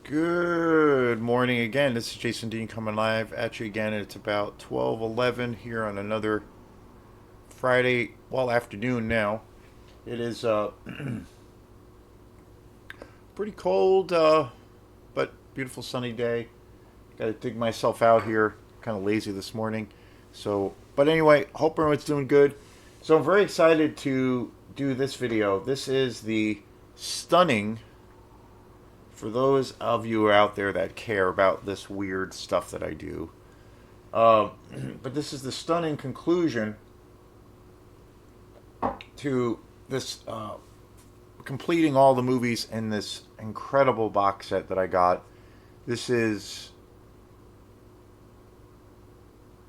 Good morning again. This is Jason Dean coming live at you again, and it's about 12:11 here on another Friday, well, afternoon now. It is pretty cold, but beautiful sunny day. Got to dig myself out here. Kind of lazy this morning. But anyway, hope everyone's doing good. So I'm very excited to do this video. This is the stunning, for those of you out there that care about this weird stuff that I do. Uh, but this is the stunning conclusion to this completing all the movies in this incredible box set that I got. This is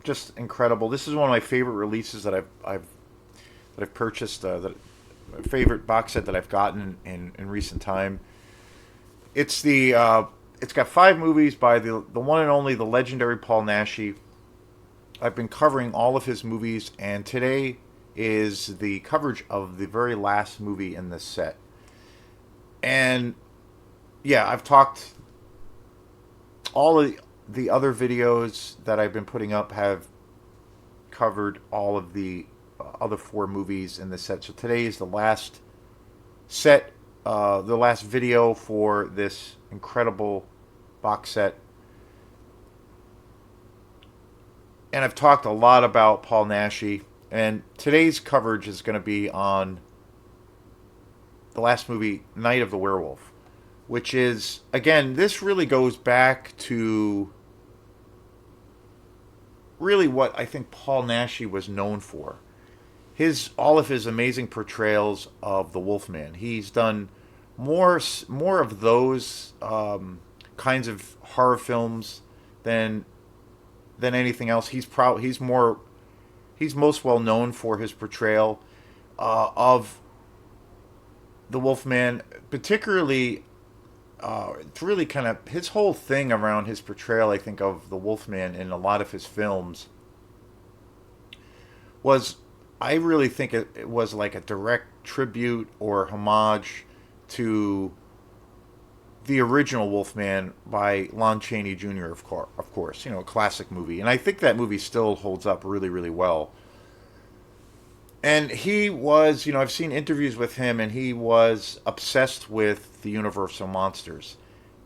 just incredible. This is one of my favorite releases that I've purchased. That my favorite box set that I've gotten in recent time. It's got five movies by the one and only the legendary Paul Naschy. I've been covering all of his movies, and today is the coverage of the very last movie in this set. And yeah, I've talked all of the other videos that I've been putting up have covered all of the other four movies in this set. So today is the last set, the last video for this incredible box set. And I've talked a lot about Paul Naschy, and today's coverage is going to be on the last movie, Night of the Werewolf, which is, again, this really goes back to really what I think Paul Naschy was known for. All of his amazing portrayals of the Wolfman. He's done more of those kinds of horror films than anything else. He's most well known for his portrayal of the Wolfman, particularly. It's really kind of his whole thing around his portrayal, I think, of the Wolfman in a lot of his films was, I really think it was like a direct tribute or homage to the original Wolfman by Lon Chaney Jr. Of course, a classic movie, and I think that movie still holds up really, really well. And he was, I've seen interviews with him, and he was obsessed with the Universal monsters,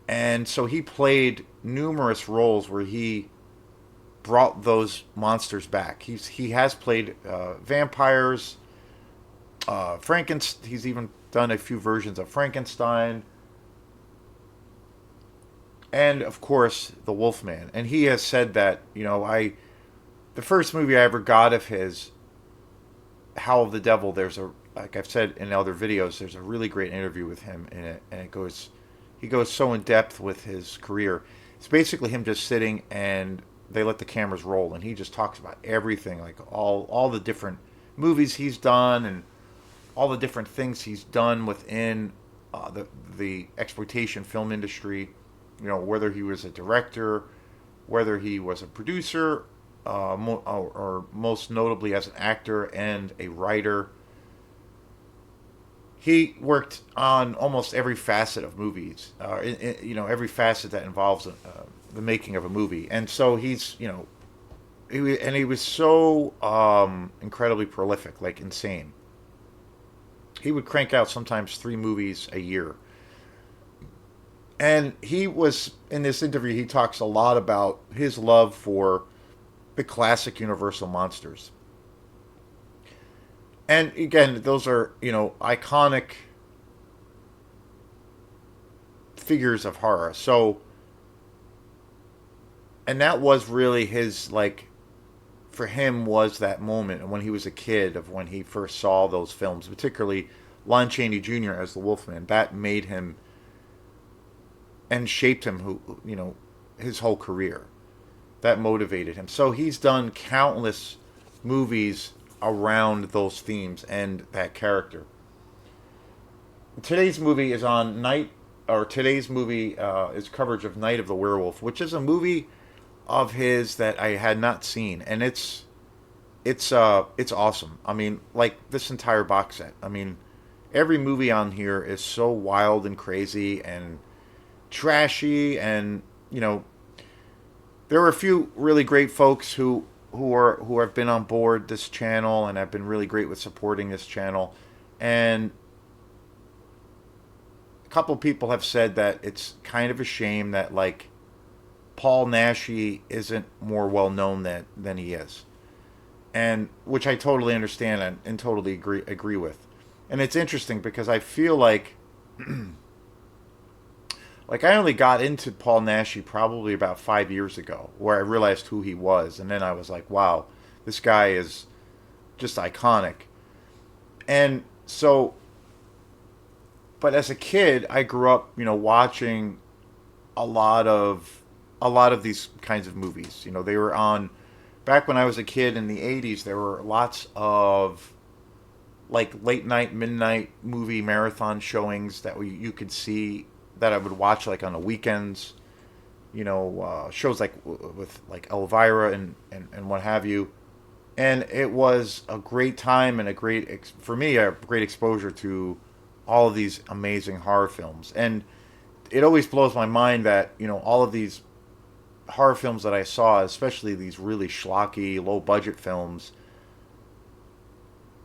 and so he played numerous roles where he brought those monsters back. He has played vampires, Frankenstein. He's even done a few versions of Frankenstein, and of course the Wolfman. And he has said that the first movie I ever got of his, Howl of the Devil. Like I've said in other videos, there's a really great interview with him in it, and he goes so in depth with his career. It's basically him just sitting, and they let the cameras roll, and he just talks about everything, like all the different movies he's done, and all the different things he's done within the exploitation film industry. Whether he was a director, whether he was a producer, or most notably as an actor and a writer. He worked on almost every facet of movies, every facet that involves the making of a movie. And so he was so incredibly prolific, like insane. He would crank out sometimes 3 movies a year. And he was, in this interview, he talks a lot about his love for the classic Universal monsters. And again, those are, iconic figures of horror. So, and that was really his, like, for him was that moment when he was a kid, of when he first saw those films, particularly Lon Chaney Jr. as the Wolfman. That made him and shaped him, his whole career. That motivated him. So he's done countless movies around those themes and that character. Today's movie is on today's movie is coverage of Night of the Werewolf, which is a movie of his that I had not seen, and it's awesome. I mean, like this entire box set. I mean, every movie on here is so wild and crazy and trashy, and there were a few really great folks who have been on board this channel and have been really great with supporting this channel, and a couple people have said that it's kind of a shame that like Paul Naschy isn't more well known than he is, and which I totally understand and totally agree with. And it's interesting because I feel like I only got into Paul Naschy probably about 5 years ago, where I realized who he was, and then I was like, wow, this guy is just iconic. And so, but as a kid, I grew up, watching a lot of these kinds of movies. They were on back when I was a kid in the '80s. There were lots of like late night, midnight movie marathon showings that you could see that I would watch like on the weekends. Shows like with like Elvira and what have you. And it was a great time and for me, a great exposure to all of these amazing horror films. And it always blows my mind that, all of these horror films that I saw, especially these really schlocky, low budget films,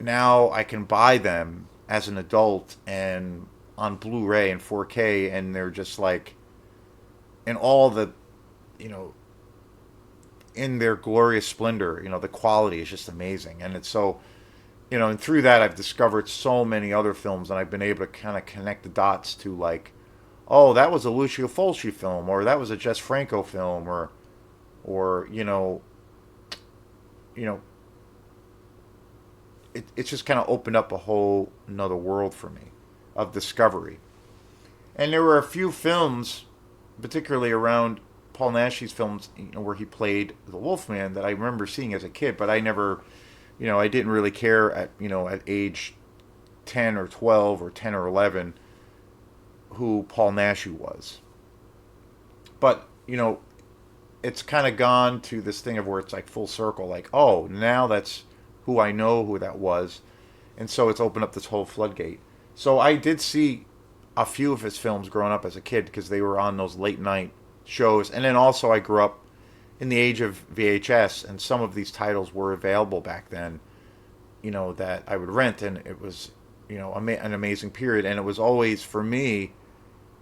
now I can buy them as an adult and on Blu-ray and 4K, and they're just like, in all the, you know, in their glorious splendor. The quality is just amazing, and it's so, and through that I've discovered so many other films, and I've been able to kind of connect the dots to like, oh, that was a Lucio Fulci film, or that was a Jess Franco film, or you know, it's just kind of opened up a whole another world for me of discovery. And there were a few films, particularly around Paul Naschy's films, where he played the Wolfman, that I remember seeing as a kid, but I never, I didn't really care at age 10 or 12 or 10 or 11 who Paul Naschy was. But, it's kind of gone to this thing of where it's like full circle, like, oh, now that's who I know who that was. And so it's opened up this whole floodgate. So I did see a few of his films growing up as a kid because they were on those late night shows. And then also I grew up in the age of VHS, and some of these titles were available back then, that I would rent. And it was, an amazing period. And it was always, for me,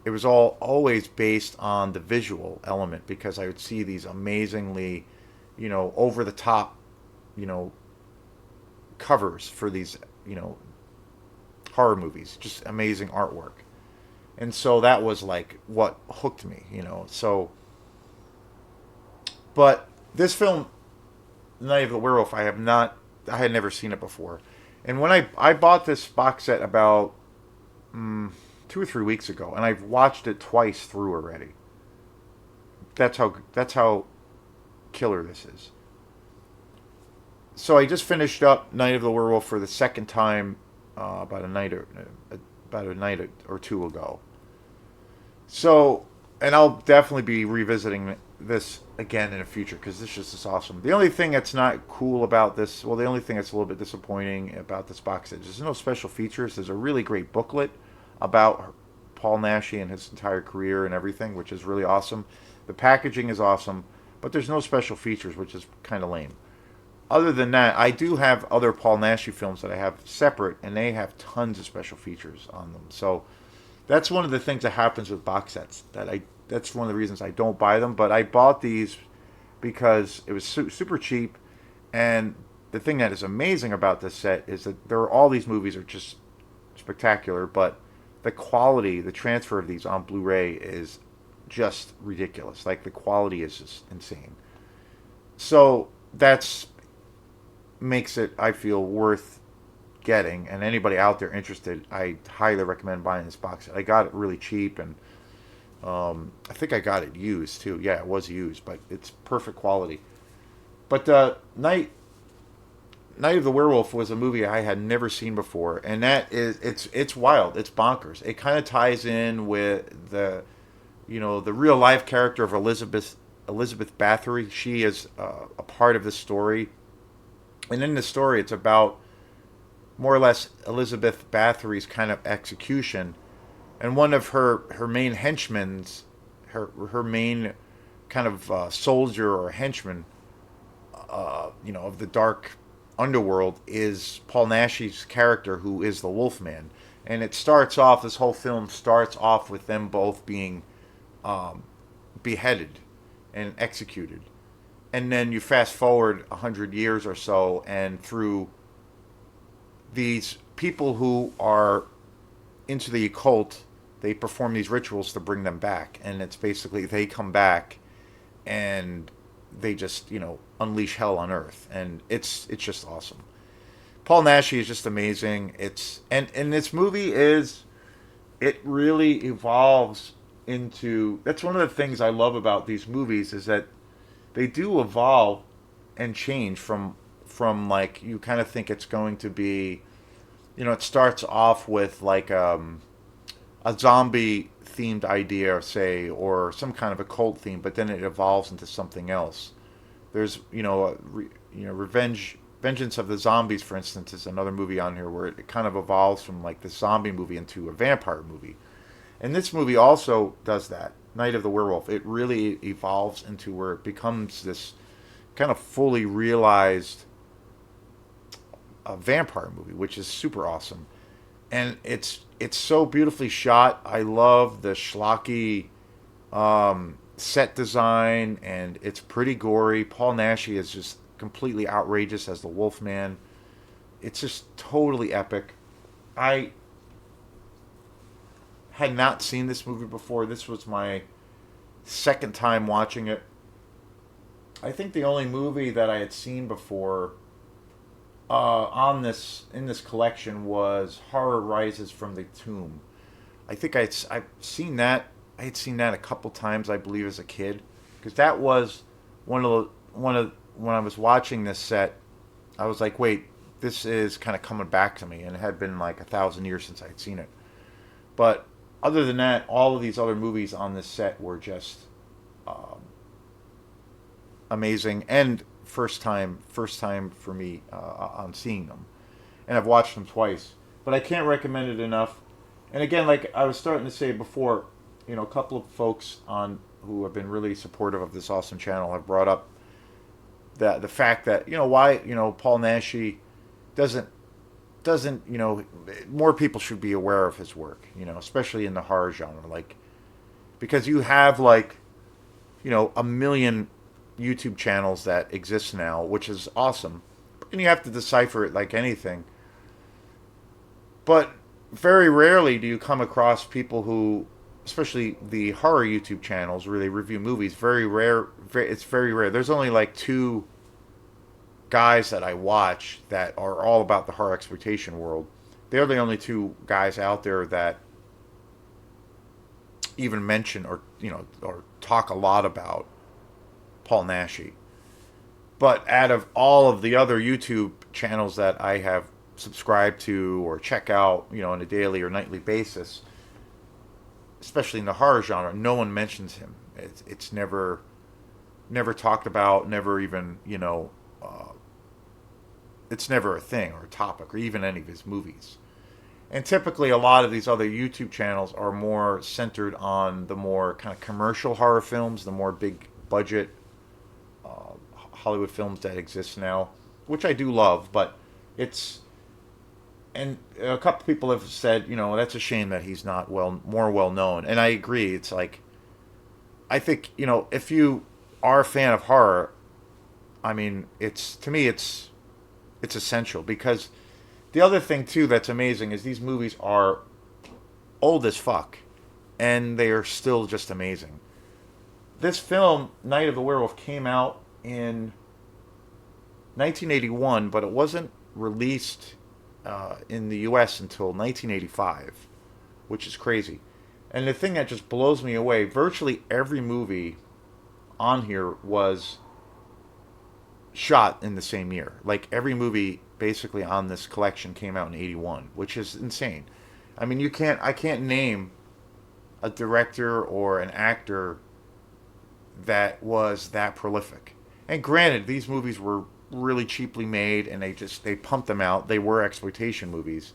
it was always based on the visual element, because I would see these amazingly, over the top, covers for these, horror movies, just amazing artwork. And so that was like what hooked me, So, but this film, Night of the Werewolf, I had never seen it before. And when I bought this box set about 2 or 3 weeks ago, and I've watched it twice through already. That's how killer this is. So I just finished up Night of the Werewolf for the second time about a night or two ago. So, and I'll definitely be revisiting this again in the future, because this is just awesome. The only thing that's not cool about this, well, the only thing that's a little bit disappointing about this box set is there's no special features. There's a really great booklet about Paul Naschy and his entire career and everything, which is really awesome. The packaging is awesome, but there's no special features, which is kind of lame. Other than that, I do have other Paul Naschy films that I have separate, and they have tons of special features on them. So that's one of the things that happens with box sets. That's one of the reasons I don't buy them. But I bought these because it was super cheap, and the thing that is amazing about this set is that all these movies are just spectacular, but the quality, the transfer of these on Blu-ray is just ridiculous. Like, the quality is just insane. So that's makes it, I feel, worth getting. And anybody out there interested, I highly recommend buying this box set. I got it really cheap, and I think I got it used too. Yeah, it was used, but it's perfect quality. But Night of the Werewolf was a movie I had never seen before, and that is it's wild, it's bonkers. It kind of ties in with the real life character of Elizabeth Bathory. She is a part of this story, and in the story, it's about more or less Elizabeth Bathory's kind of execution, and one of her main henchmen her main kind of soldier or henchman, of the dark underworld is Paul Nash's character, who is the Wolfman. And it starts off. This whole film starts off with them both being beheaded and executed, and then you fast forward 100 years or so, and through these people who are into the occult, they perform these rituals to bring them back, and it's basically they come back and they just unleash hell on earth, and it's just awesome. Paul Naschy is just amazing. And this movie is, it really evolves into, that's one of the things I love about these movies, is that they do evolve and change from like, you kind of think it's going to be, it starts off with like a zombie themed idea, say, or some kind of occult theme, but then it evolves into something else. There's Vengeance of the Zombies, for instance, is another movie on here where it kind of evolves from like the zombie movie into a vampire movie. And this movie also does that. Night of the Werewolf. It really evolves into where it becomes this kind of fully realized vampire movie, which is super awesome. And it's so beautifully shot. I love the schlocky set design, and it's pretty gory. Paul Naschy is just completely outrageous as the Wolfman. It's just totally epic. I had not seen this movie before. This was my second time watching it. I think the only movie that I had seen before in this collection was Horror Rises from the Tomb. I think I've seen that. I had seen that a couple times, I believe, as a kid, because that was one of when I was watching this set, I was like, wait, this is kind of coming back to me, and it had been like 1,000 years since I'd seen it. But other than that, all of these other movies on this set were just amazing, and first time for me on seeing them, and I've watched them twice. But I can't recommend it enough. And again, like I was starting to say before, a couple of folks on who have been really supportive of this awesome channel have brought up the fact that why Paul Naschy doesn't more people should be aware of his work, especially in the horror genre, like, because you have like a million YouTube channels that exist now, which is awesome, and you have to decipher it like anything. But very rarely do you come across people who, especially the horror YouTube channels where they review movies, very rare. It's very rare. There's only like two guys that I watch that are all about the horror exploitation world. They're the only two guys out there that even mention or talk a lot about Paul Naschy. But out of all of the other YouTube channels that I have subscribed to or check out, on a daily or nightly basis, especially in the horror genre, no one mentions him. It's never talked about, never even, it's never a thing or a topic or even any of his movies. And typically a lot of these other YouTube channels are more centered on the more kind of commercial horror films, the more big budget Hollywood films that exist now, which I do love, but and a couple people have said, that's a shame that he's not more well known, and I agree. It's like, I think, if you are a fan of horror, I mean, to me it's essential, because the other thing too that's amazing is these movies are old as fuck, and they are still just amazing. This film, Night of the Werewolf, came out in 1981, but it wasn't released in the U.S. until 1985, which is crazy. And the thing that just blows me away, virtually every movie on here was shot in the same year. Like, every movie basically on this collection came out in 81, which is insane. I mean, I can't name a director or an actor that was that prolific. And granted, these movies were really cheaply made, and they pumped them out. They were exploitation movies,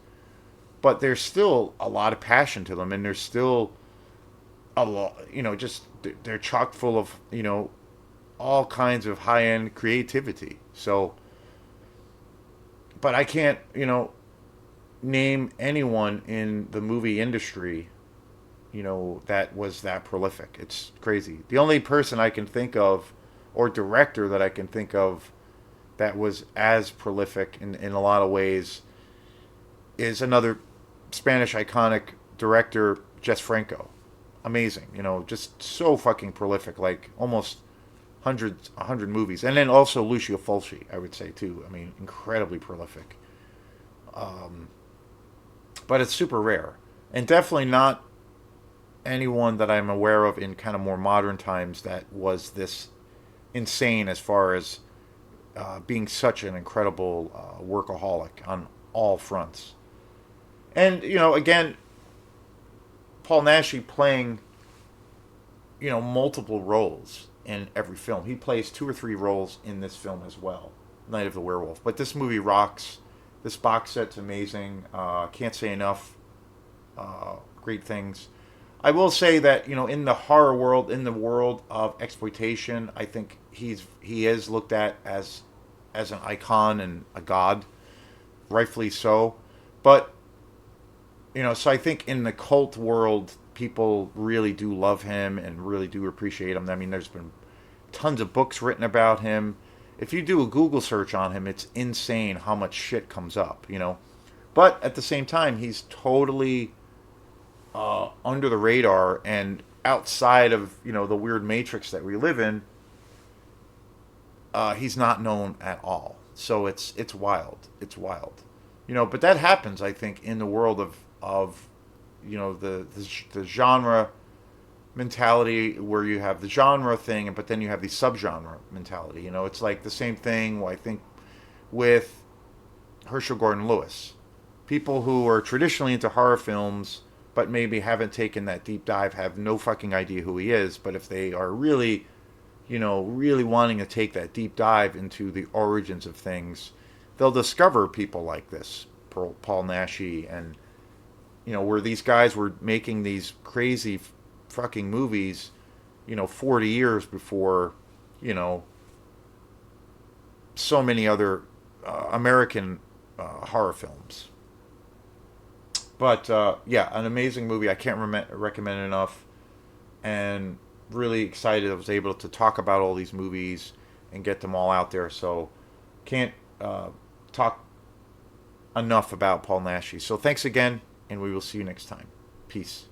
but there's still a lot of passion to them, and there's still a lot, just they're chock full of, all kinds of high end creativity. So, but I can't, name anyone in the movie industry, that was that prolific. It's crazy. The only person I can think of, or director that I can think of, that was as prolific in a lot of ways is another Spanish iconic director, Jess Franco. Amazing, just so fucking prolific, like almost hundreds, 100 movies, and then also Lucio Fulci, I would say too. I mean, incredibly prolific, but it's super rare, and definitely not anyone that I'm aware of in kind of more modern times that was this insane as far as being such an incredible workaholic on all fronts. And again, Paul Naschy playing multiple roles in every film. He plays two or three roles in this film as well, Night of the Werewolf. But this movie rocks. This box set's amazing. Can't say enough great things. I will say that in the horror world, in the world of exploitation, I think he is looked at as an icon and a god, rightfully so. But so I think in the cult world, people really do love him and really do appreciate him. I mean, there's been tons of books written about him. If you do a Google search on him, it's insane how much shit comes up. But at the same time, he's totally under the radar and outside of the weird matrix that we live in. He's not known at all. So it's wild. It's wild. But that happens, I think, in the world of the genre mentality, where you have the genre thing, but then you have the subgenre mentality. It's like the same thing, I think, with Herschel Gordon Lewis. People who are traditionally into horror films, but maybe haven't taken that deep dive, have no fucking idea who he is. But if they are really, really wanting to take that deep dive into the origins of things, they'll discover people like this, Paul Naschy, and where these guys were making these crazy fucking movies, 40 years before, so many other American horror films. But yeah, an amazing movie. I can't recommend it enough, and really excited I was able to talk about all these movies and get them all out there. So can't talk enough about Paul Naschy. So thanks again, and we will see you next time. Peace.